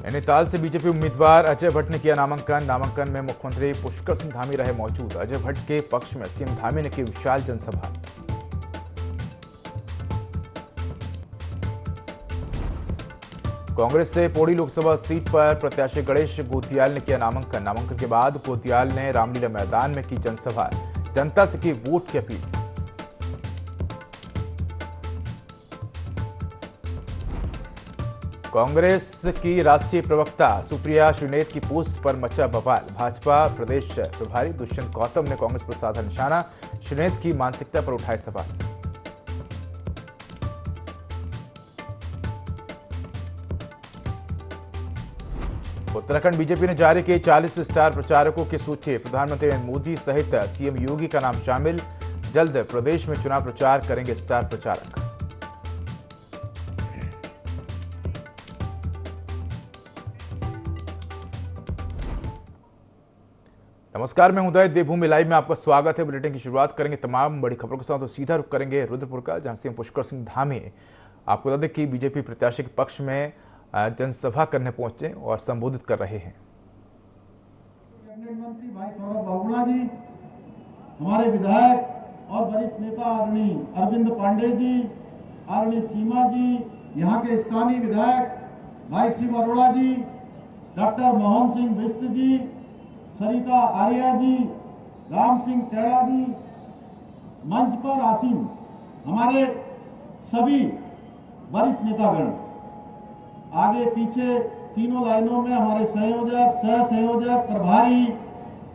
नैनीताल से बीजेपी उम्मीदवार अजय भट्ट ने किया नामांकन में मुख्यमंत्री पुष्कर सिंह धामी रहे मौजूद। अजय भट्ट के पक्ष में सीएम धामी ने की विशाल जनसभा। कांग्रेस से पौड़ी लोकसभा सीट पर प्रत्याशी गणेश गोतियाल ने किया नामांकन के बाद गोतियाल ने रामलीला मैदान में की जनसभा, जनता से की वोट की अपील। कांग्रेस की राष्ट्रीय प्रवक्ता सुप्रिया श्रीनेत की पोस्ट पर मचा बवाल। भाजपा प्रदेश प्रभारी दुष्यंत गौतम ने कांग्रेस पर साधा निशाना, श्रीनेत की मानसिकता पर उठाए सवाल। उत्तराखंड बीजेपी ने जारी की 40 स्टार प्रचारकों की सूची। प्रधानमंत्री नरेंद्र मोदी सहित सीएम योगी का नाम शामिल। जल्द प्रदेश में चुनाव प्रचार करेंगे स्टार प्रचारक। नमस्कार, मैं उदय। देवभूमि लाइव में आपका स्वागत है। बुलेटिन की शुरुआत करेंगे तमाम बड़ी खबरों के साथ तो सीधा रुख करेंगे रुद्रपुर का, जहां सीएम पुष्कर सिंह धामी आपको बता दें कि बीजेपी प्रत्याशी के पक्ष में जनसभा करने पहुंचे और संबोधित कर रहे हैं। कैबिनेट मंत्री भाई सौरभ बहुगुणा जी, हमारे विधायक और वरिष्ठ नेता आदरणीय अरविंद पांडे जी, आदरणीय चीमा जी, यहाँ के स्थानीय विधायक भाई शिव अरोड़ा जी, डॉक्टर मोहन सिंह बिष्ट जी, सरिता आर्या जी, राम सिंह कैड़ा जी, मंच पर आसीन हमारे सभी वरिष्ठ नेतागण, आगे पीछे तीनों लाइनों में हमारे संयोजक, सह संयोजक, प्रभारी,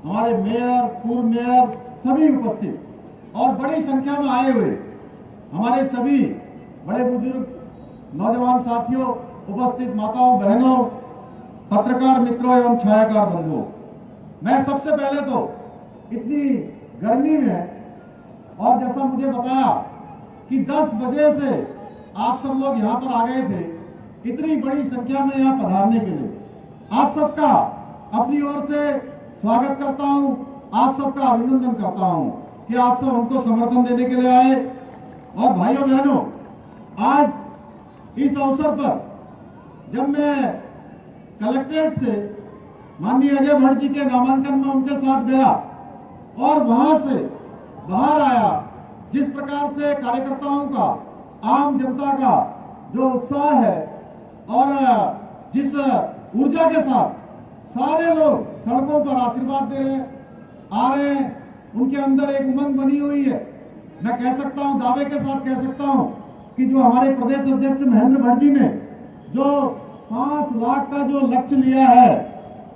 हमारे मेयर, पूर्व मेयर सभी उपस्थित और बड़ी संख्या में आए हुए हमारे सभी बड़े बुजुर्ग, नौजवान साथियों, उपस्थित माताओं, बहनों, पत्रकार मित्रों एवं छायाकार बंधुओं, मैं सबसे पहले तो इतनी गर्मी में और जैसा मुझे बताया कि 10 बजे से आप सब लोग यहाँ पर आ गए थे, इतनी बड़ी संख्या में यहाँ पधारने के लिए आप सबका अपनी ओर से स्वागत करता हूँ, आप सबका अभिनंदन करता हूँ कि आप सब हमको समर्थन देने के लिए आए। और भाइयों बहनों, आज इस अवसर पर जब मैं कलेक्ट्रेट से माननीय अजय भट्ट जी के नामांकन में उनके साथ गया और वहां से बाहर आया, जिस प्रकार से कार्यकर्ताओं का, आम जनता का जो उत्साह है और जिस ऊर्जा के साथ सारे लोग सड़कों पर आशीर्वाद दे रहे आ रहे हैं, उनके अंदर एक उमंग बनी हुई है। मैं कह सकता हूं, दावे के साथ कह सकता हूं कि जो हमारे प्रदेश अध्यक्ष महेंद्र भट्ट जी ने जो 5 लाख का जो लक्ष्य लिया है,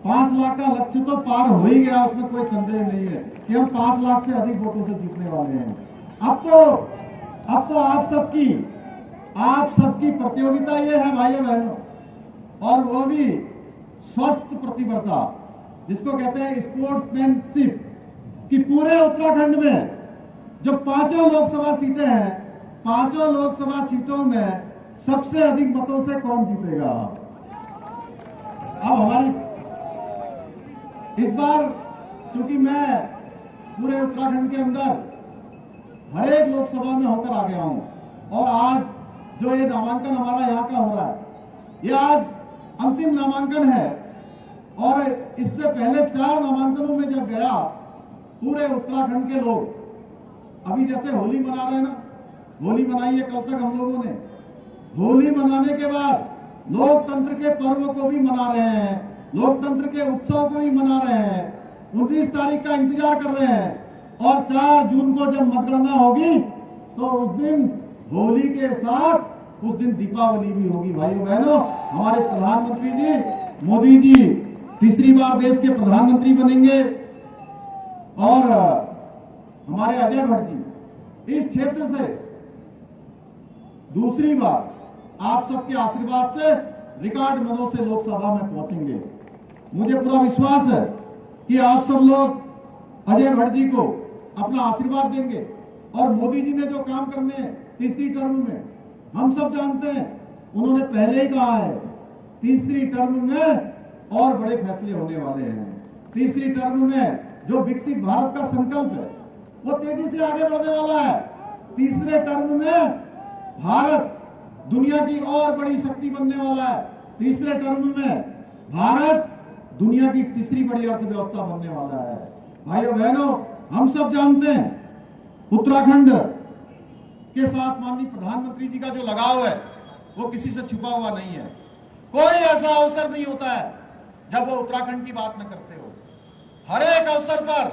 5 लाख का लक्ष्य तो पार हो ही गया, उसमें कोई संदेह नहीं है कि हम 5 लाख से अधिक वोटों से जीतने वाले हैं। अब तो आप सबकी प्रतियोगिता ये है भाइयों बहनों, और वो भी स्वस्थ प्रतिबद्धता, जिसको कहते हैं स्पोर्ट्समैनशिप, कि पूरे उत्तराखंड में जो 5 लोकसभा सीटें हैं, 5 लोकसभा सीटों में सबसे अधिक मतों से कौन जीतेगा। अब हमारी इस बार चूंकि मैं पूरे उत्तराखंड के अंदर हर एक लोकसभा में होकर आ गया हूं, और आज जो ये नामांकन हमारा यहाँ का हो रहा है, ये आज अंतिम नामांकन है। और इससे पहले 4 नामांकनों में जब गया, पूरे उत्तराखंड के लोग अभी जैसे होली मना रहे हैं ना, होली मनाई है कल तक हम लोगों ने, होली मनाने के बाद लोकतंत्र के पर्व को भी मना रहे हैं, लोकतंत्र के उत्सव को भी मना रहे हैं, 29 तारीख का इंतजार कर रहे हैं, और 4 जून को जब मतगणना होगी तो उस दिन होली के साथ उस दिन दीपावली भी होगी। भाइयों बहनों, हमारे प्रधानमंत्री जी मोदी जी तीसरी बार देश के प्रधानमंत्री बनेंगे, और हमारे अजय भट्ट जी इस क्षेत्र से दूसरी बार आप सबके आशीर्वाद से रिकॉर्ड मतों से लोकसभा में पहुंचेंगे। मुझे पूरा विश्वास है कि आप सब लोग अजय भट्ट जी को अपना आशीर्वाद देंगे, और मोदी जी ने जो काम करने हैं तीसरी टर्म में, हम सब जानते हैं, उन्होंने पहले ही कहा है तीसरी टर्म में और बड़े फैसले होने वाले हैं। तीसरी टर्म में जो विकसित भारत का संकल्प है वो तेजी से आगे बढ़ने वाला है। तीसरे टर्म में भारत दुनिया की और बड़ी शक्ति बनने वाला है। तीसरे टर्म में भारत दुनिया की तीसरी बड़ी अर्थव्यवस्था बनने वाला है। भाइयों बहनों, हम सब जानते हैं उत्तराखंड के साथ माननीय प्रधानमंत्री जी का जो लगाव है वो किसी से छुपा हुआ नहीं है। कोई ऐसा अवसर नहीं होता है जब वो उत्तराखंड की बात न करते हो। हर एक अवसर पर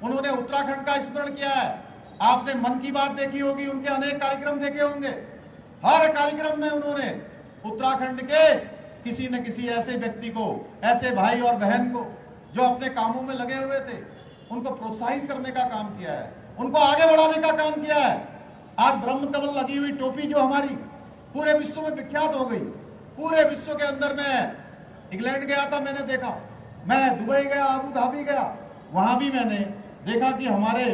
उन्होंने उत्तराखंड का स्मरण किया है। आपने मन की बात देखी होगी, उनके अनेक कार्यक्रम देखे होंगे। हर कार्यक्रम में उन्होंने उत्तराखंड के किसी न किसी ऐसे व्यक्ति को, ऐसे भाई और बहन को जो अपने कामों में लगे हुए थे, उनको प्रोत्साहित करने का काम किया है, उनको आगे बढ़ाने का काम किया है। आज ब्रह्म कमल लगी हुई टोपी जो हमारी पूरे विश्व में विख्यात हो गई। पूरे विश्व के अंदर मैं इंग्लैंड गया था, मैंने देखा, मैं दुबई गया, अबू धाबी गया, वहां भी मैंने देखा कि हमारे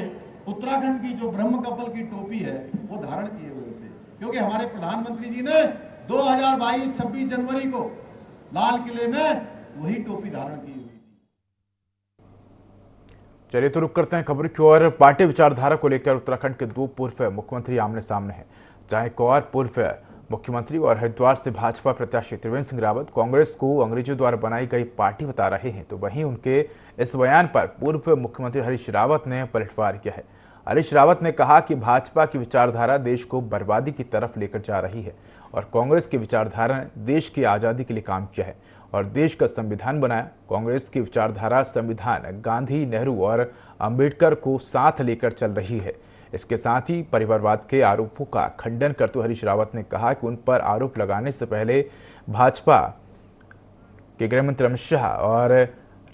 उत्तराखंड की जो ब्रह्म कमल की टोपी है वो धारण किए हुए थे, क्योंकि हमारे प्रधानमंत्री जी ने 2022 26 जनवरी को लाल किले में वही टोपी धारण की हुई थी। चलिए तो रुक करते हैं खबर की ओर। पार्टी विचारधारा को लेकर उत्तराखंड के दो पूर्व मुख्यमंत्री आमने सामने हैं। जहां एक और पूर्व मुख्यमंत्री और हरिद्वार से भाजपा प्रत्याशी त्रिवेंद्र सिंह रावत कांग्रेस को अंग्रेजों द्वारा बनाई गई पार्टी बता रहे हैं, तो वहीं उनके इस बयान पर पूर्व मुख्यमंत्री हरीश रावत ने पलटवार किया है। हरीश रावत ने कहा कि भाजपा की विचारधारा देश को बर्बादी की तरफ लेकर जा रही है और कांग्रेस की विचारधारा ने देश की आज़ादी के लिए काम किया है और देश का संविधान बनाया। कांग्रेस की विचारधारा संविधान गांधी, नेहरू और अंबेडकर को साथ लेकर चल रही है। इसके साथ ही परिवारवाद के आरोपों का खंडन करते हुए हरीश रावत ने कहा कि उन पर आरोप लगाने से पहले भाजपा के गृहमंत्री अमित शाह और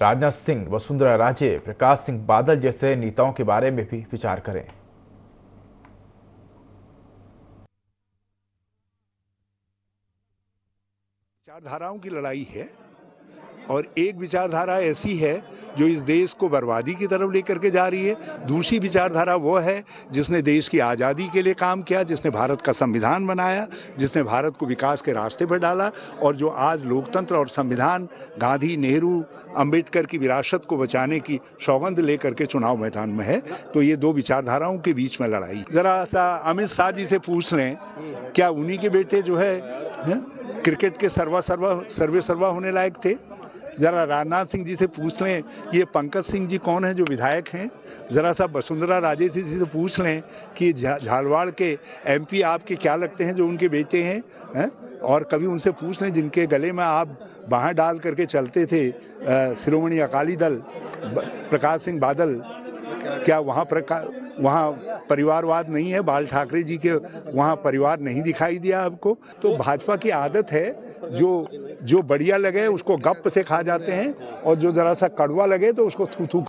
राजनाथ सिंह, वसुंधरा राजे, प्रकाश सिंह बादल जैसे नेताओं के बारे में भी विचार करें। विचारधाराओं की लड़ाई है और एक विचारधारा ऐसी है जो इस देश को बर्बादी की तरफ लेकर के जा रही है। दूसरी विचारधारा वो है जिसने देश की आज़ादी के लिए काम किया, जिसने भारत का संविधान बनाया, जिसने भारत को विकास के रास्ते पर डाला और जो आज लोकतंत्र और संविधान, गांधी, नेहरू, अंबेडकर की विरासत को बचाने की सौगंध लेकर के चुनाव मैदान में है। तो ये दो विचारधाराओं के बीच में लड़ाई। जरा सा अमित शाह जी से पूछ लें, क्या उन्हीं के बेटे जो है क्रिकेट के सर्वे होने लायक थे? जरा राजनाथ सिंह जी से पूछ लें, ये पंकज सिंह जी कौन है जो विधायक हैं? ज़रा सा वसुंधरा राजे जी से पूछ लें कि झालवाड़ के एमपी आपके क्या लगते हैं जो उनके बेटे हैं? और कभी उनसे पूछ लें जिनके गले में आप बाहें डाल करके चलते थे, शिरोमणि अकाली दल, प्रकाश सिंह बादल, क्या वहाँ परिवारवाद नहीं है? बाल ठाकरे जी के वहाँ परिवार नहीं दिखाई दिया आपको? तो भाजपा की आदत है जो बढ़िया लगे उसको गप से खा जाते हैं और जो जरा सा कड़वा लगे तो उसको थू थू।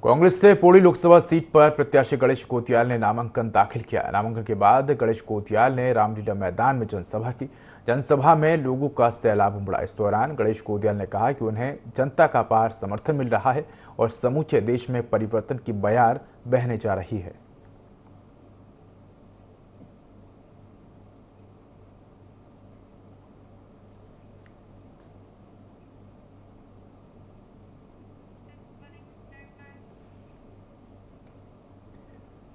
कांग्रेस से पौड़ी लोकसभा सीट पर प्रत्याशी गणेश कोतियाल ने नामांकन दाखिल किया। नामांकन के बाद गणेश कोतियाल ने रामलीला मैदान में जनसभा की। जनसभा में लोगों का सैलाब उमड़ा। इस दौरान गणेश कोतियाल ने कहा कि उन्हें जनता का अपार समर्थन मिल रहा है और समूचे देश में परिवर्तन की बयार बहने जा रही है।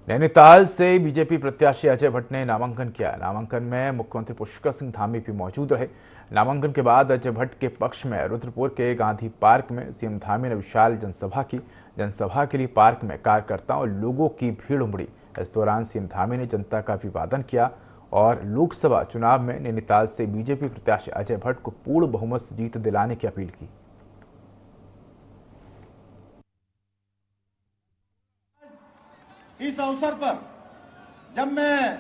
नैनीताल से बीजेपी प्रत्याशी अजय भट्ट ने नामांकन किया। नामांकन में मुख्यमंत्री पुष्कर सिंह धामी भी मौजूद रहे। नामांकन के बाद अजय भट्ट के पक्ष में रुद्रपुर के गांधी पार्क में सीएम धामी ने विशाल जनसभा की। जनसभा के लिए पार्क में कार्यकर्ताओं और लोगों की भीड़ उमड़ी। इस दौरान सीएम धामी ने जनता का अभिवादन किया और लोकसभा चुनाव में नैनीताल से बीजेपी प्रत्याशी अजय भट्ट को पूर्ण बहुमत से जीत दिलाने की अपील की। इस अवसर पर जब मैं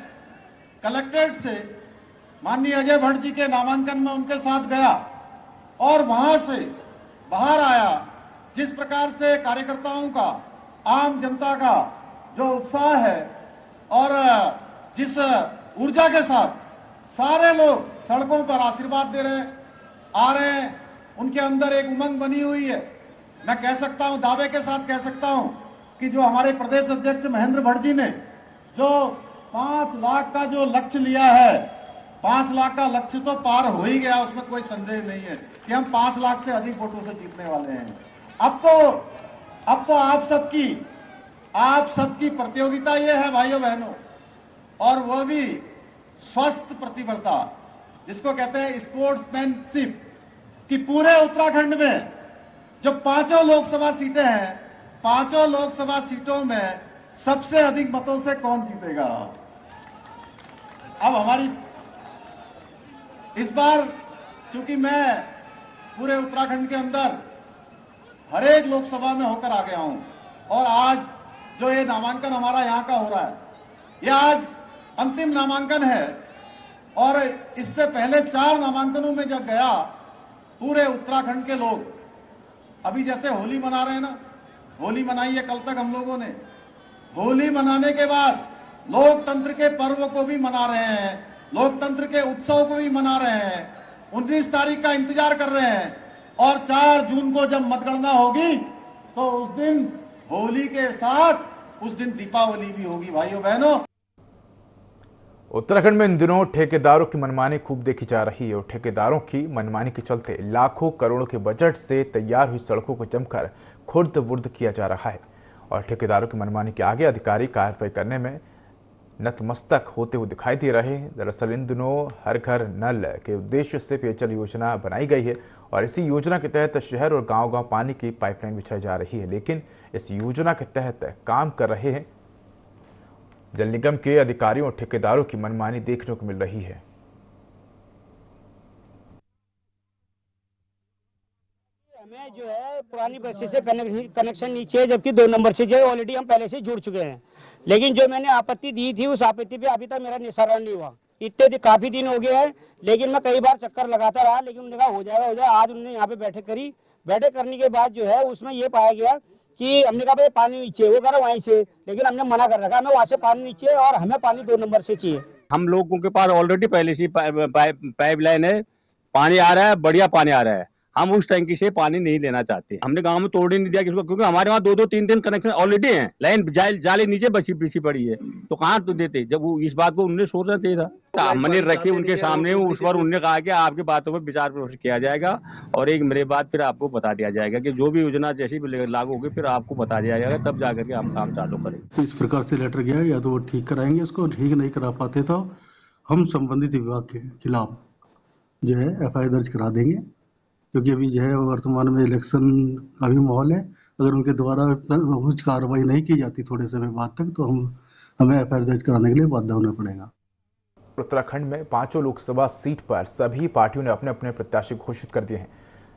कलेक्ट्रेट से माननीय अजय भट्ट जी के नामांकन में उनके साथ गया और वहां से बाहर आया, जिस प्रकार से कार्यकर्ताओं का, आम जनता का जो उत्साह है और जिस ऊर्जा के साथ सारे लोग सड़कों पर आशीर्वाद दे रहे आ रहे हैं, उनके अंदर एक उमंग बनी हुई है। मैं कह सकता हूं, दावे के साथ कह सकता हूं कि जो हमारे प्रदेश अध्यक्ष महेंद्र भट्ट जी ने जो 5 लाख का जो लक्ष्य लिया है, 5 लाख का लक्ष्य तो पार हो ही गया, उसमें कोई संदेह नहीं है कि हम 5 लाख से अधिक वोटों से जीतने वाले हैं। अब तो आप सबकी प्रतियोगिता ये है भाइयों बहनों, और वो भी स्वस्थ प्रतिस्पर्धा। जिसको कहते हैं स्पोर्ट्समैनशिप, कि पूरे उत्तराखंड में जो 5 लोकसभा सीटें हैं, 5 लोकसभा सीटों में सबसे अधिक मतों से कौन जीतेगा। अब हमारी इस बार, चूंकि मैं पूरे उत्तराखंड के अंदर हर एक लोकसभा में होकर आ गया हूं, और आज जो ये नामांकन हमारा यहां का हो रहा है, ये आज अंतिम नामांकन है। और इससे पहले 4 नामांकनों में जब गया, पूरे उत्तराखंड के लोग, अभी जैसे होली मना रहे हैं ना, होली मनाई है कल तक हम लोगों ने, होली मनाने के बाद लोकतंत्र के पर्व को भी मना रहे हैं, लोकतंत्र के उत्सव को भी मना रहे हैं, 19 तारीख का इंतजार कर रहे हैं, और 4 जून को जब मतगणना होगी तो उस दिन होली के साथ उस दिन दीपावली भी होगी। भाइयों बहनों, उत्तराखंड में इन दिनों ठेकेदारों की मनमानी खूब देखी जा रही है और ठेकेदारों की मनमानी के चलते लाखों करोड़ों के बजट से तैयार हुई सड़कों को जमकर खुर्द-बुर्द किया जा रहा है और ठेकेदारों की मनमानी के आगे अधिकारी कार्रवाई करने में नतमस्तक होते हुए दिखाई दे रहे हैं। दरअसल इन दिनों हर घर नल के उद्देश्य से पेयजल योजना बनाई गई है और इसी योजना के तहत शहर और गांव-गांव पानी की पाइपलाइन बिछाई जा रही है, लेकिन इस योजना के तहत काम कर रहे हैं जल निगम के अधिकारियों और ठेकेदारों की मनमानी देखने को मिल रही है। हमें जो है पुरानी बस्ती से कनेक्शन नीचे है, जबकि 2 नंबर से जो है ऑलरेडी हम पहले से जुड़ चुके हैं, लेकिन जो मैंने आपत्ति दी थी उस आपत्ति पे अभी तक मेरा निस्तारण नहीं हुआ। इतने काफी दिन हो गए हैं, लेकिन मैं कई बार चक्कर लगाता रहा, लेकिन उन्होंने कहा हो जाएगा हो जाएगा। आज उन्होंने यहाँ पे बैठक करी, बैठक करने के बाद जो है उसमें ये पाया गया कि हमने कहा भाई पानी नीचे, वो कह रहा वहीं से, लेकिन हमने मना कर रखा, हमें वहां से पानी नीचे और हमें पानी 2 नंबर से चाहिए। हम लोगों के पास ऑलरेडी पहले से पाइपलाइन है, पानी आ रहा है, बढ़िया पानी आ रहा है। हम उस टैंकी से पानी नहीं लेना चाहते। हमने गांव में तोड़ ही नहीं दिया किसको, क्योंकि हमारे वहाँ 2-2, 3-3 कनेक्शन ऑलरेडी हैं। लाइन जाले नीचे पीछी पड़ी है, तो कहाँ तो देते। जब वो इस बात को उन्हें सोचना चाहिए था। हमने रखी उनके सामने, उस पर उन्होंने कहा कि आपकी बातों पर विचार विमर्श किया जाएगा और एक मेरे बाद फिर आपको बता दिया जाएगा कि जो भी योजना जैसी भी लागू होगी फिर आपको बता दिया जाएगा, तब जाकर के हम काम चालू करेंगे। इस प्रकार से लेटर गया, या तो वो ठीक कराएंगे इसको, ठीक नहीं करा पाते तो हम संबंधित विभाग के खिलाफ जो है FIR दर्ज करा देंगे, क्योंकि अभी जो है वर्तमान में इलेक्शन का भी माहौल है। अगर उनके द्वारा कुछ कार्रवाई नहीं की जाती थोड़े समय बाद तक, तो हमें FIR दर्ज कराने के लिए बाध्य होना पड़ेगा। उत्तराखंड में 5 लोकसभा सीट पर सभी पार्टियों ने अपने अपने प्रत्याशी घोषित कर दिए हैं,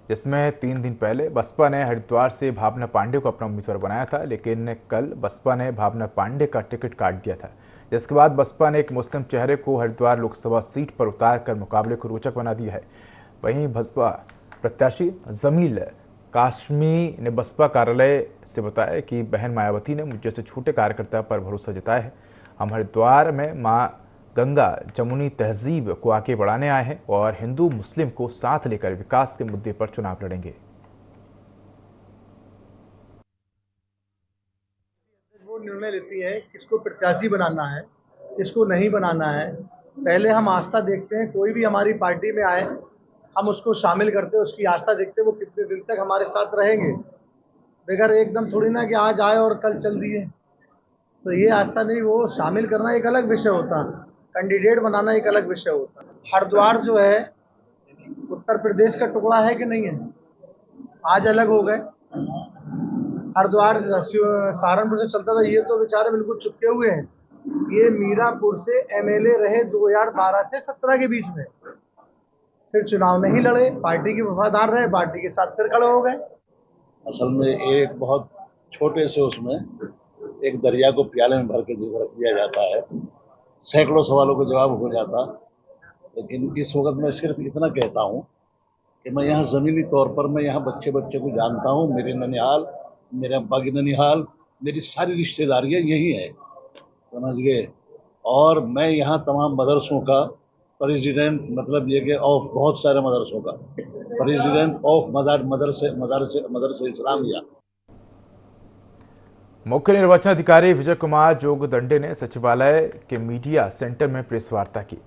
जिसमें 3 दिन पहले बसपा ने हरिद्वार से भावना पांडे को अपना उम्मीदवार बनाया था, लेकिन कल बसपा ने भावना पांडे का टिकट काट दिया था, जिसके बाद बसपा ने एक मुस्लिम चेहरे को हरिद्वार लोकसभा सीट पर उतारकर मुकाबले को रोचक बना दिया है। वहीं बसपा प्रत्याशी जमील काशमी ने बसपा कार्यालय से बताया कि बहन मायावती ने मुझ जैसे छोटे कार्यकर्ता पर भरोसा जताया है। हम हरिद्वार में मां गंगा जमुनी तहजीब को आगे बढ़ाने आए हैं और हिंदू मुस्लिम को साथ लेकर विकास के मुद्दे पर चुनाव लड़ेंगे। वो निर्णय लेती है किसको प्रत्याशी बनाना है, किसको नहीं बनाना है। पहले हम आस्था देखते हैं, कोई भी हमारी पार्टी में आए हम उसको शामिल करते हैं, उसकी आस्था देखते हैं वो कितने दिन तक हमारे साथ रहेंगे। बगैर एकदम थोड़ी ना कि आज आए और कल चल दिए, तो ये आस्था नहीं। वो शामिल करना एक अलग विषय होता, कैंडिडेट बनाना एक अलग विषय होता। हरिद्वार जो है उत्तर प्रदेश का टुकड़ा है कि नहीं है, आज अलग हो गए। हरिद्वार सहारनपुर से चलता था, ये तो बेचारे बिल्कुल चुपके हुए हैं। ये मीरापुर से MLA रहे 2012 से 17 के बीच में, फिर चुनाव नहीं लड़े, पार्टी के वफादार रहे, पार्टी के साथ फिर खड़े हो गए। असल में एक बहुत छोटे से उसमें एक दरिया को प्याले में भर के जैसे रख दिया जाता है, सैकड़ों सवालों का जवाब हो जाता। लेकिन इस वक्त मैं सिर्फ इतना कहता हूँ कि मैं यहाँ ज़मीनी तौर पर मैं यहाँ बच्चे को जानता हूँ। मेरे ननिहाल, मेरे अब्बा की ननिहाल, मेरी सारी रिश्तेदारियाँ यही हैं, समझ गए। और मैं यहाँ तमाम मदरसों का प्रेसिडेंट, मतलब ये कि ऑफ बहुत सारे मदरसों का प्रेसिडेंट ऑफ मदरसे इस्लामिया। मुख्य निर्वाचन अधिकारी विजय कुमार जोगदंडे ने सचिवालय के मीडिया सेंटर में प्रेस वार्ता की।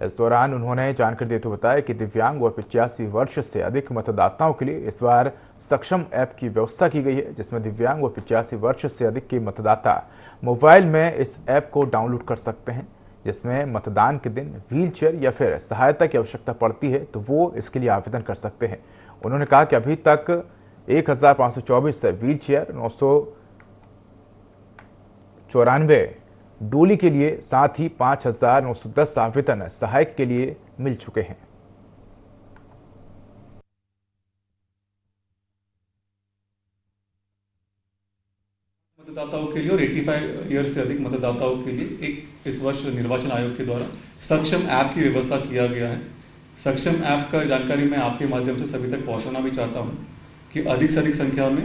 इस दौरान उन्होंने जानकारी देते हुए बताया कि दिव्यांग और 85 वर्ष से अधिक मतदाताओं के लिए इस बार सक्षम ऐप की व्यवस्था की गई है, जिसमें दिव्यांग और 85 वर्ष से अधिक के मतदाता मोबाइल में इस ऐप को डाउनलोड कर सकते हैं। जिसमें मतदान के दिन व्हीलचेयर या फिर सहायता की आवश्यकता पड़ती है तो वो इसके लिए आवेदन कर सकते हैं। उन्होंने कहा कि अभी तक 1524 व्हीलचेयर, 994 डोली के लिए, साथ ही 5910 आवेदन सहायक के लिए मिल चुके हैं। मतदाताओं के लिए और 85 ईयर से अधिक मतदाताओं के लिए एक इस वर्ष निर्वाचन आयोग के द्वारा सक्षम ऐप की व्यवस्था किया गया है। सक्षम ऐप का जानकारी मैं आपके माध्यम से सभी तक पहुंचाना भी चाहता हूं कि अधिक से अधिक संख्या में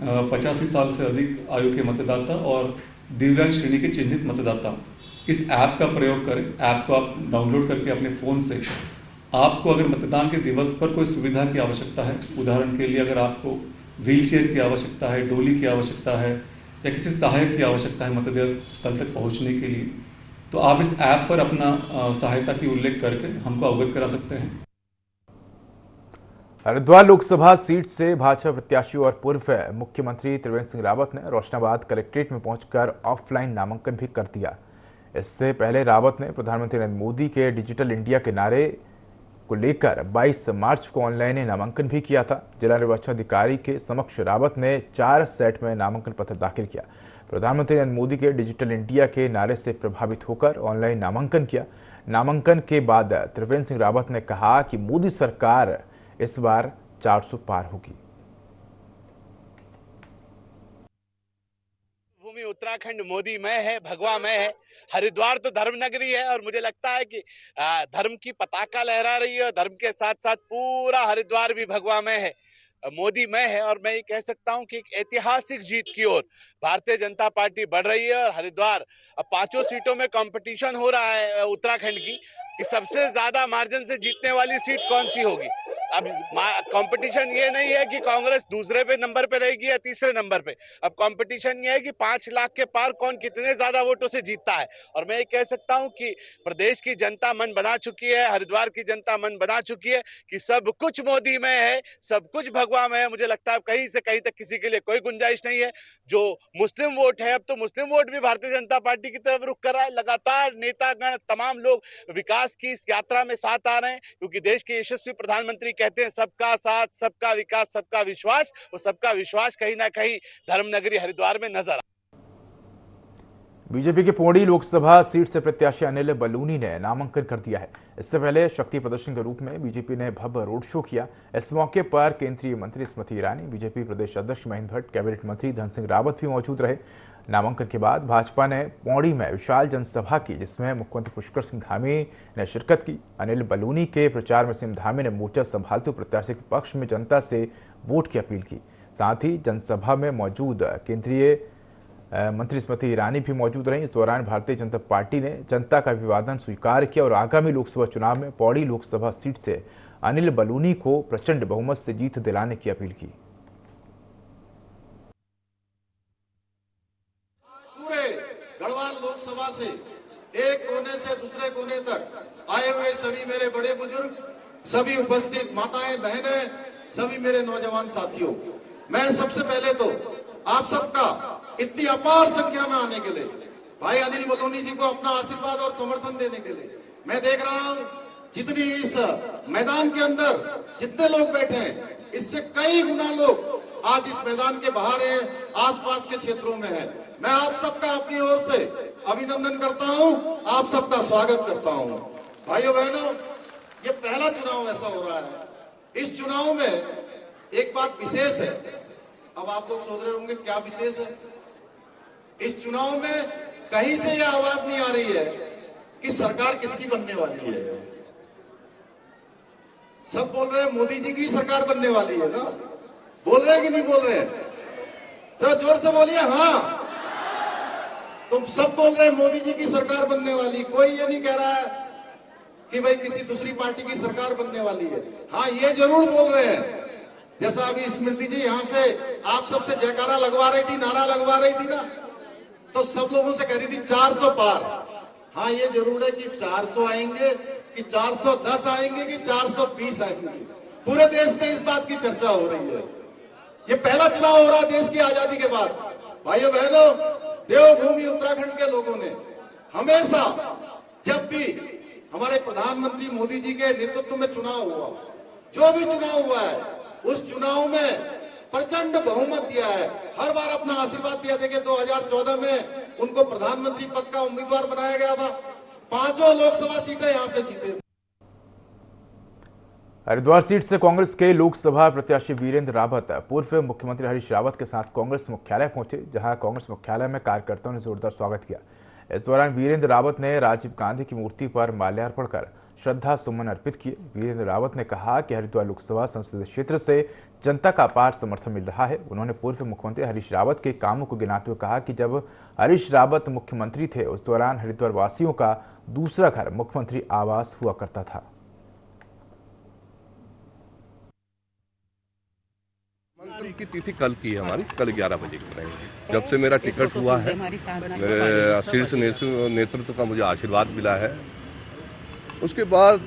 85 साल से अधिक आयु के मतदाता और दिव्यांग श्रेणी के चिन्हित मतदाता इस ऐप का प्रयोग करें। ऐप को आप डाउनलोड करके अपने फ़ोन से आपको अगर मतदान के दिवस पर कोई सुविधा की आवश्यकता है, उदाहरण के लिए अगर आपको व्हीलचेयर की आवश्यकता है, डोली की आवश्यकता है या किसी सहायक की आवश्यकता है मतदान स्थल तक पहुंचने के लिए, तो आप इस ऐप पर अपना सहायता की उल्लेख करके हमको अवगत करा सकते हैं। हरिद्वार लोकसभा सीट से भाजपा प्रत्याशी और पूर्व मुख्यमंत्री त्रिवेंद्र सिंह रावत ने रोशनाबाद कलेक्ट्रेट में पहुंचकर ऑफलाइन नामांकन भी कर दिया। इससे पहले रावत ने प्रधानमंत्री नरेंद्र मोदी के डिजिटल इंडिया के नारे को लेकर 22 मार्च को ऑनलाइन नामांकन भी किया था। जिला निर्वाचन अधिकारी के समक्ष रावत ने 4 सेट में नामांकन पत्र दाखिल किया। प्रधानमंत्री नरेंद्र मोदी के डिजिटल इंडिया के नारे से प्रभावित होकर ऑनलाइन नामांकन किया। नामांकन के बाद त्रिवेंद्र सिंह रावत ने कहा कि मोदी सरकार इस बार 400 पार होगी। भूमि उत्तराखंड मोदीमय है, भगवामय है। हरिद्वार तो धर्म नगरी है और मुझे लगता है कि धर्म की पताका लहरा रही है। धर्म के साथ साथ पूरा हरिद्वार भी भगवामय है, मोदीमय है। और मैं ये कह सकता हूं कि एक ऐतिहासिक जीत की ओर भारतीय जनता पार्टी बढ़ रही है। और हरिद्वार अब 5 सीटों में कंपटीशन हो रहा है उत्तराखंड की कि सबसे ज्यादा मार्जिन से जीतने वाली सीट कौन सी होगी। अब कंपटीशन ये नहीं है कि कांग्रेस दूसरे पे नंबर पे रहेगी या तीसरे नंबर पे। अब कंपटीशन ये है कि 5 लाख के पार कौन कितने ज्यादा वोटों से जीतता है। और मैं ये कह सकता हूं कि प्रदेश की जनता मन बना चुकी है, हरिद्वार की जनता मन बना चुकी है कि सब कुछ मोदी में है, सब कुछ भगवा में है। मुझे लगता है कहीं से कहीं तक किसी के लिए कोई गुंजाइश नहीं है। जो मुस्लिम वोट है, अब तो मुस्लिम वोट भी भारतीय जनता पार्टी की तरफ रुख कर रहा है। लगातार नेतागण, तमाम लोग विकास की इस यात्रा में साथ आ रहे हैं, क्योंकि देश के यशस्वी प्रधानमंत्री कहते हैं सबका साथ, सबका विकास, सबका विश्वास। वो सबका विश्वास कहीं ना कहीं धर्मनगरी हरिद्वार में नजर। बीजेपी के पौड़ी लोकसभा सीट से प्रत्याशी अनिल बलूनी ने नामांकन कर दिया है। इससे पहले शक्ति प्रदर्शन के रूप में बीजेपी ने भव्य रोड शो किया। इस मौके पर केंद्रीय मंत्री स्मृति ईरानी, बीजेपी प्रदेश अध्यक्ष महेंद्र भट्ट, कैबिनेट मंत्री धन सिंह रावत भी मौजूद रहे। नामांकन के बाद भाजपा ने पौड़ी में विशाल जनसभा की, जिसमें मुख्यमंत्री पुष्कर सिंह धामी ने शिरकत की। अनिल बलूनी के प्रचार में सिंह धामी ने मोर्चा संभालते हुए प्रत्याशी के पक्ष में जनता से वोट की अपील की। साथ ही जनसभा में मौजूद केंद्रीय मंत्री स्मृति ईरानी भी मौजूद रही। इस दौरान भारतीय जनता पार्टी ने जनता का अभिवादन स्वीकार किया और आगामी लोकसभा चुनाव में पौड़ी लोकसभा सीट से अनिल बलूनी को प्रचंड बहुमत से जीत दिलाने की अपील की। पूरे गढ़वाल लोकसभा से एक कोने से दूसरे कोने तक आए हुए सभी मेरे बड़े बुजुर्ग, सभी उपस्थित माताएं, बहनें, सभी मेरे नौजवान साथियों, मैं सबसे पहले तो आप सबका इतनी अपार संख्या में आने के लिए, भाई अनिल बलूनी जी को अपना आशीर्वाद और समर्थन देने के लिए, मैं देख रहा हूं जितनी इस मैदान के अंदर जितने लोग बैठे हैं, इससे कई गुना लोग आज इस मैदान के बाहर हैं, आसपास के क्षेत्रों में हैं। मैं आप सबका अपनी ओर से अभिनंदन करता हूं, आप सबका स्वागत करता हूं। भाइयों बहनों, ये पहला चुनाव ऐसा हो रहा है। इस चुनाव में एक बात विशेष है। अब आप लोग सोच रहे होंगे क्या विशेष है इस चुनाव में? कहीं से यह आवाज नहीं आ रही है कि सरकार किसकी बनने वाली है। सब बोल रहे हैं मोदी जी की सरकार बनने वाली है ना। बोल रहे हैं कि नहीं बोल रहे हैं? जरा जोर से बोलिए। हाँ, तुम सब बोल रहे हैं मोदी जी की सरकार बनने वाली। कोई ये नहीं कह रहा है कि भाई किसी दूसरी पार्टी की सरकार बनने वाली है। हाँ, ये जरूर बोल रहे हैं, जैसा अभी स्मृति जी यहां से आप सबसे जयकारा लगवा रही थी, नारा लगवा रही थी ना, तो सब लोगों से कह रही थी 400 पार। हाँ, ये जरूर है कि 400 आएंगे कि 410 आएंगे कि 420 आएंगे। पूरे देश में इस बात की चर्चा हो रही है। ये पहला चुनाव हो रहा है देश की आजादी के बाद। भाइयों बहनों, देवभूमि उत्तराखंड के लोगों ने हमेशा जब भी हमारे प्रधानमंत्री मोदी जी के नेतृत्व में चुनाव हुआ, जो भी चुनाव हुआ है, उस चुनाव में प्रचंड बहुमत दिया है। हर बार अपना आशीर्वाद दिया। देखिए 2014 में उनको प्रधानमंत्री पद का उम्मीदवार बनाया गया था। 5 लोकसभा सीटें यहां से जीते थे। हरिद्वार सीट से कांग्रेस के लोकसभा प्रत्याशी वीरेंद्र रावत पूर्व मुख्यमंत्री हरीश रावत के साथ कांग्रेस मुख्यालय पहुंचे, जहां कांग्रेस मुख्यालय में कार्यकर्ताओं ने जोरदार स्वागत किया। इस दौरान वीरेंद्र रावत ने राजीव गांधी की मूर्ति पर माल्यार्पण कर श्रद्धा सुमन अर्पित किए। वीरेंद्र रावत ने कहा कि हरिद्वार लोकसभा संसदीय क्षेत्र से जनता का अपार समर्थन मिल रहा है। उन्होंने पूर्व मुख्यमंत्री हरीश रावत के कामों को गिनाते हुए कहा कि जब हरीश रावत मुख्यमंत्री थे, उस दौरान हरिद्वार वासियों का दूसरा घर मुख्यमंत्री आवास हुआ करता था। नामांकन की तिथि कल की है हमारी, कल 11 बजे की रहेगी। जब से मेरा टिकट हुआ है, मेरे शीर्ष नेतृत्व का मुझे आशीर्वाद मिला है। उसके बाद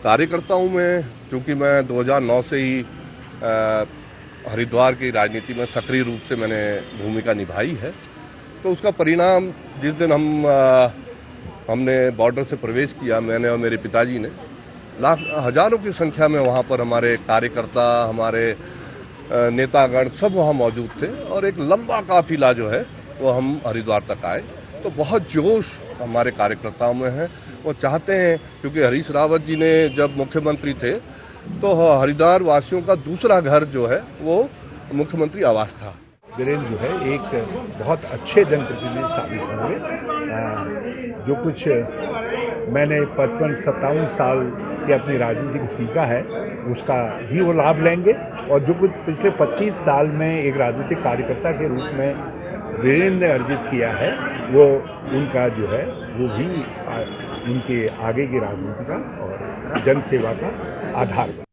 कार्यकर्ताओं में, चूंकि मैं 2009 से ही हरिद्वार की राजनीति में सक्रिय रूप से मैंने भूमिका निभाई है, तो उसका परिणाम जिस दिन हमने बॉर्डर से प्रवेश किया, मैंने और मेरे पिताजी ने, हजारों की संख्या में वहाँ पर हमारे कार्यकर्ता, हमारे नेतागण सब वहाँ मौजूद थे और एक लंबा काफिला जो है वो हम हरिद्वार तक आए। तो बहुत जोश हमारे कार्यकर्ताओं में है। वो चाहते हैं, क्योंकि हरीश रावत जी ने जब मुख्यमंत्री थे तो हरिद्वार वासियों का दूसरा घर जो है वो मुख्यमंत्री आवास था। वीरेंद्र जो है एक बहुत अच्छे जनप्रतिनिधि साबित होंगे। जो कुछ मैंने 55-57 साल की अपनी राजनीति को सीखा है, उसका भी वो लाभ लेंगे। और जो कुछ पिछले 25 साल में एक राजनीतिक कार्यकर्ता के रूप में वीरेंद्र ने अर्जित किया है, वो उनका जो है वो भी उनके आगे की राजनीति का और जनसेवा का आधार है।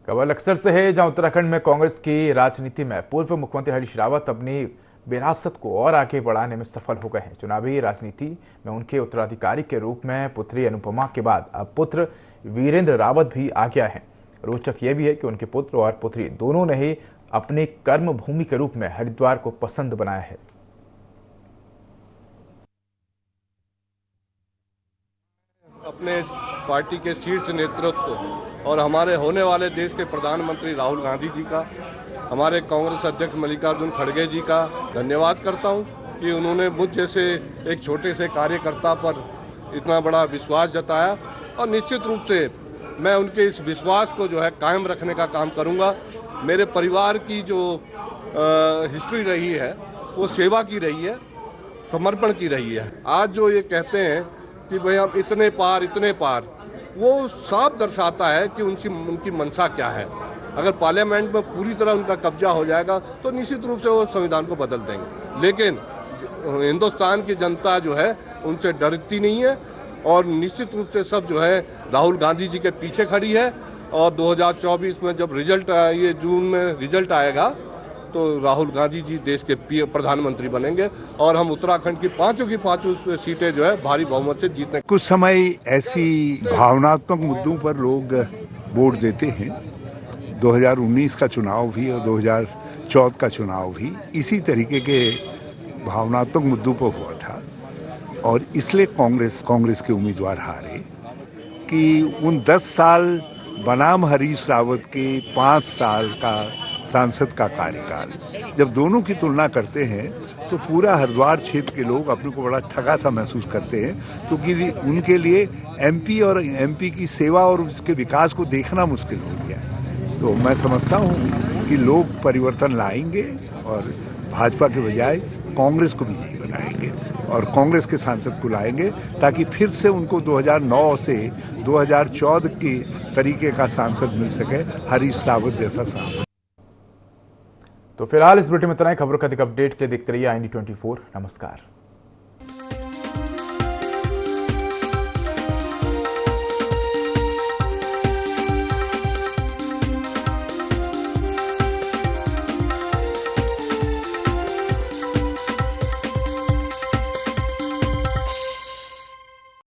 खबर अक्सर से है, जहां उत्तराखंड में कांग्रेस की राजनीति में पूर्व मुख्यमंत्री हरीश रावत अपनी विरासत को और आगे बढ़ाने में सफल हो गए हैं। चुनावी राजनीति में उनके उत्तराधिकारी के रूप में पुत्री अनुपमा के बाद अब पुत्र वीरेंद्र रावत भी आ गया है। रोचक यह भी है कि उनके पुत्र और पुत्री दोनों ने ही अपने कर्म भूमि के रूप में हरिद्वार को पसंद बनाया है। अपने पार्टी के शीर्ष नेतृत्व और हमारे होने वाले देश के प्रधानमंत्री राहुल गांधी जी का, हमारे कांग्रेस अध्यक्ष मल्लिकार्जुन खड़गे जी का धन्यवाद करता हूं कि उन्होंने मुझ जैसे एक छोटे से कार्यकर्ता पर इतना बड़ा विश्वास जताया। और निश्चित रूप से मैं उनके इस विश्वास को जो है कायम रखने का काम करूंगा। मेरे परिवार की जो हिस्ट्री रही है वो सेवा की रही है, समर्पण की रही है। आज जो ये कहते हैं कि भाई हम इतने पार, वो साफ दर्शाता है कि उनकी मंशा क्या है। अगर पार्लियामेंट में पूरी तरह उनका कब्जा हो जाएगा तो निश्चित रूप से वो संविधान को बदल देंगे। लेकिन हिंदुस्तान की जनता जो है उनसे डरती नहीं है और निश्चित रूप से सब जो है राहुल गांधी जी के पीछे खड़ी है। और 2024 में जब ये जून में रिजल्ट आएगा तो राहुल गांधी जी देश के प्रधानमंत्री बनेंगे और हम उत्तराखंड की पांचों सीटें जो है भारी बहुमत से जीतने। कुछ समय ऐसी भावनात्मक मुद्दों पर लोग वोट देते हैं। 2019 का चुनाव भी और 2014 का चुनाव भी इसी तरीके के भावनात्मक मुद्दों पर हुआ था और इसलिए कांग्रेस के उम्मीदवार हारे कि उन 10 साल बनाम हरीश रावत के 5 साल का सांसद का कार्यकाल जब दोनों की तुलना करते हैं तो पूरा हरिद्वार क्षेत्र के लोग अपने को बड़ा ठगा सा महसूस करते हैं, क्योंकि उनके लिए एमपी और एमपी की सेवा और उसके विकास को देखना मुश्किल हो गया। तो मैं समझता हूँ कि लोग परिवर्तन लाएंगे और भाजपा के बजाय कांग्रेस को विजयी बनाएंगे और कांग्रेस के सांसद को लाएंगे ताकि फिर से उनको 2009 से 2014 के तरीके का सांसद मिल सके, हरीश रावत जैसा सांसद। तो फिलहाल इस बुलेटिन में इतना ही। खबरों का अधिक अपडेट के लिए देखते रहिए IND24। नमस्कार।